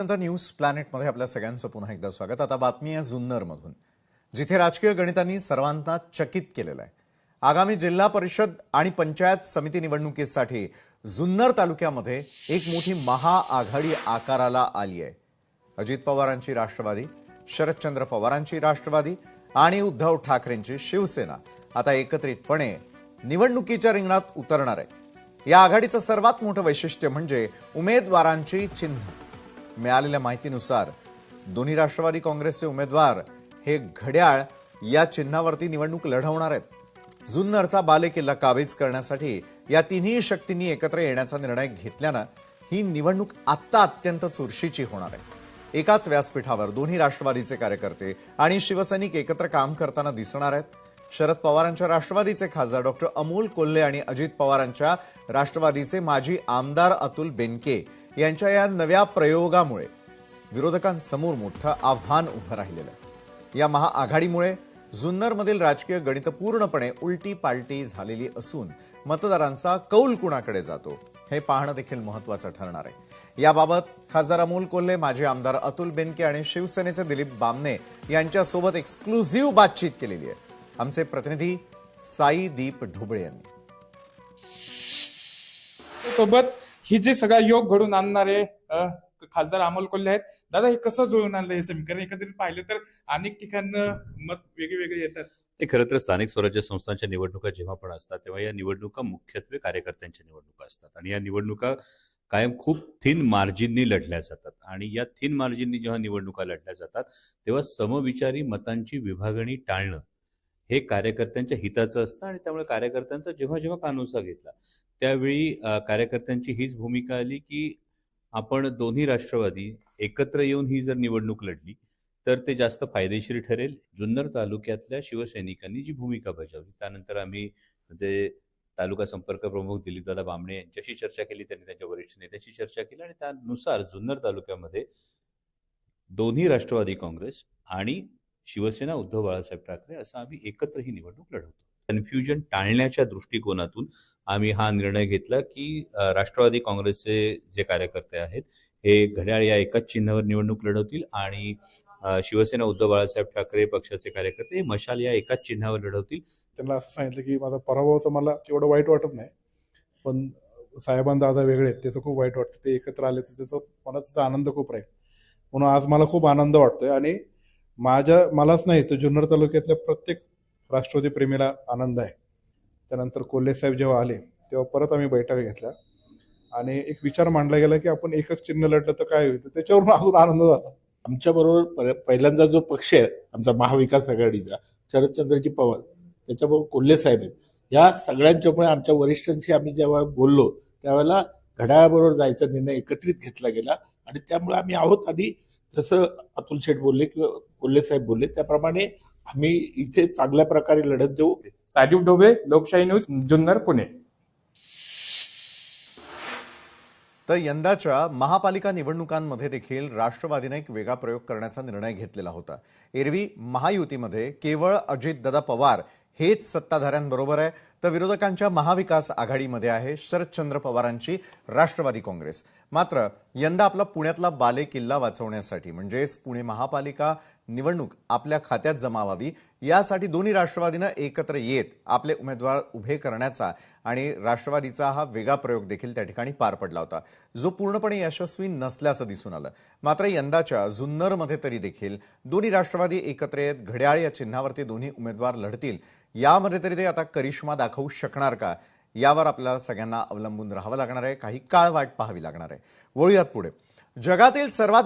नंतर न्यूज प्लॅनेटमध्ये आपल्या सगळ्यांचं पुन्हा एकदा स्वागत। आता बातमी आहे जुन्नरमधून, जिथे राजकीय गणितांनी सर्वांना चकित केलेलं आहे। आगामी जिल्हा परिषद आणि पंचायत समिती निवडणुकीसाठी जुन्नर तालुक्यामध्ये एक मोठी महाआघाडी आकाराला आली आहे। अजित पवारांची राष्ट्रवादी, शरदचंद्र पवारांची राष्ट्रवादी आणि उद्धव ठाकरेंची शिवसेना आता एकत्रितपणे निवडणुकीच्या रिंगणात उतरणार आहे। या आघाडीचं सर्वात मोठं वैशिष्ट्य म्हणजे उमेदवारांची चिन्ह। मिळालेल्या माहितीनुसार दोन्ही राष्ट्रवादी काँग्रेसचे उमेदवार हे घड्याळ या चिन्हावरती निवडणूक लढवणार आहेत। जुन्नरचा बालेकिल्ला काबीज करण्यासाठी या तिन्ही शक्तींनी एकत्र येण्याचा निर्णय घेतल्यानं ही निवडणूक आता अत्यंत चुरशीची होणार आहे। एकाच व्यासपीठावर दोन्ही राष्ट्रवादीचे कार्यकर्ते आणि शिवसैनिक एकत्र काम करताना दिसणार आहेत। शरद पवारांच्या राष्ट्रवादीचे खासदार डॉक्टर अमोल कोल्हे आणि अजित पवारांच्या राष्ट्रवादीचे माजी आमदार अतुल बेनके यांच्या या नव्या प्रयोगामुळे विरोधकांसमोर मोठं आव्हान उभं राहिलेलं आहे। या महाआघाडीमुळे जुन्नरमधील राजकीय गणित पूर्णपणे उलटी पालटी झालेली असून मतदारांचा कौल कुणाकडे जातो हे पाहणं देखील महत्त्वाचं ठरणार आहे। याबाबत खासदार अमोल कोल्हे, माजी आमदार अतुल बेनके आणि शिवसेनेचे दिलीप बामणे यांच्यासोबत एक्सक्लुझिव्ह बातचीत केलेली आहे। आमचे प्रतिनिधी साई दीप ढोबळे यांनी सोबत ही जे सगळा योग घडून आणणारे खासदार अमोल कोल्हे आहेत। दादा, हे कसं जुळून आणलं हे समीकरण? एकंदरीत पाहिलं तर अनेक ठिकाणी मत वेगळे येतात। ते खरं तर स्थानिक स्वराज्य संस्थांच्या निवडणुका जेव्हा पण असतात तेव्हा या निवडणुका मुख्यत्वे कार्यकर्त्यांच्या निवडणुका असतात आणि या निवडणुका कायम खूप थिन मार्जिननी लढल्या जातात आणि या थिन मार्जिननी जेव्हा निवडणुका लढल्या जातात तेव्हा समविचारी मतांची विभागणी टाळणं हे कार्यकर्त्यांच्या हिताचं असतं आणि त्यामुळे कार्यकर्त्यांचा जेव्हा जेव्हा कानोसा घेतला त्यावेळी कार्यकर्त्यांची हीच भूमिका आली की आपण दोन्ही राष्ट्रवादी एकत्र येऊन ही जर निवडणूक लढली तर ते जास्त फायदेशीर ठरेल। जुन्नर तालुक्यातल्या शिवसैनिकांनी जी भूमिका बजावली त्यानंतर आम्ही जे तालुका संपर्क प्रमुख दिलीपदादा बामणे यांच्याशी चर्चा केली, त्यांनी त्यांच्या वरिष्ठ नेत्यांशी चर्चा केली आणि त्यानुसार जुन्नर तालुक्यामध्ये दोन्ही राष्ट्रवादी काँग्रेस आणि शिवसेना उद्धव बाळासाहेब ठाकरे असं आम्ही एकत्र ही निवडणूक लढवतो। कन्फ्युजन टाळण्याच्या दृष्टिकोनातून आम्ही हा निर्णय घेतला की राष्ट्रवादी काँग्रेसचे जे कार्यकर्ते आहेत हे घड्याळ या एकाच चिन्हावर निवडणूक लढवतील आणि शिवसेना उद्धव बाळासाहेब ठाकरे पक्षाचे कार्यकर्ते हे मशाल या एकाच चिन्हावर लढवतील। त्यांना असं सांगितलं की माझा पराभवाचं मला एवढं वाईट वाटत नाही, पण साहेबांना दादा वेगळे आहेत त्याचं खूप वाईट वाटतं। ते एकत्र आले तर त्याचा मनाचा आनंद खूप राहील, म्हणून आज मला खूप आनंद वाटतोय आणि मलाच नाही तर जुन्नर तालुक्यातल्या प्रत्येक राष्ट्रवादी प्रेमीला आनंद आहे। त्यानंतर कोल्हे साहेब जेव्हा आले तेव्हा परत आम्ही बैठका घेतल्या आणि एक विचार मांडला गेला की आपण एकच चिन्ह लढलं तर काय होईल, त्याच्यावरून अजून आनंद झाला। आमच्याबरोबर पहिल्यांदा जो पक्ष आहे आमचा महाविकास आघाडीचा, शरदचंद्रजी पवार, त्याच्याबरोबर कोल्हे साहेब आहेत, या सगळ्यांच्यामुळे आमच्या वरिष्ठांशी आम्ही जेव्हा बोललो त्यावेळेला घड्याळाबरोबर जायचा निर्णय एकत्रित घेतला गेला आणि त्यामुळे आम्ही आहोत। आणि जसं अतुल शेठ बोलले किंवा कोल्हे साहेब बोलले त्याप्रमाणे आम्ही इथे चांगल्या प्रकारे लढत देऊ। साई दीप ढोबळे, लोकशाही न्यूज, जुन्नर, पुणे। तर यंदाच्या महापालिका निवडणुकांमध्ये देखील राष्ट्रवादीने एक वेगळा प्रयोग करण्याचा निर्णय घेतलेला होता। एरवी महायुतीमध्ये केवळ अजितदादा पवार हेच सत्ताधाऱ्यांबरोबर आहे, तर विरोधकांच्या महाविकास आघाडीमध्ये आहे शरदचंद्र पवारांची राष्ट्रवादी काँग्रेस। मात्र यंदा आपला पुण्यातला बालेकिल्ला वाचवण्यासाठी म्हणजेच पुणे महापालिका निवडणूक आपल्या खात्यात जमावावी यासाठी दोन्ही राष्ट्रवादीनं एकत्र येत आपले उमेदवार उभे करण्याचा आणि राष्ट्रवादीचा हा वेगळा प्रयोग देखील त्या ठिकाणी पार पडला होता, जो पूर्णपणे यशस्वी नसल्याचं दिसून आलं। मात्र यंदाच्या जुन्नरमध्ये तरी देखील दोन्ही राष्ट्रवादी एकत्र येत घड्याळ या चिन्हावरती दोन्ही उमेदवार लढतील। यामध्ये तरी ते आता करिश्मा दाखवू शकणार का, यावर आपल्याला सगळ्यांना अवलंबून राहावं लागणार आहे। काही काळ वाट पाहावी लागणार आहे। वळूयात पुढे। जगातील सर्वात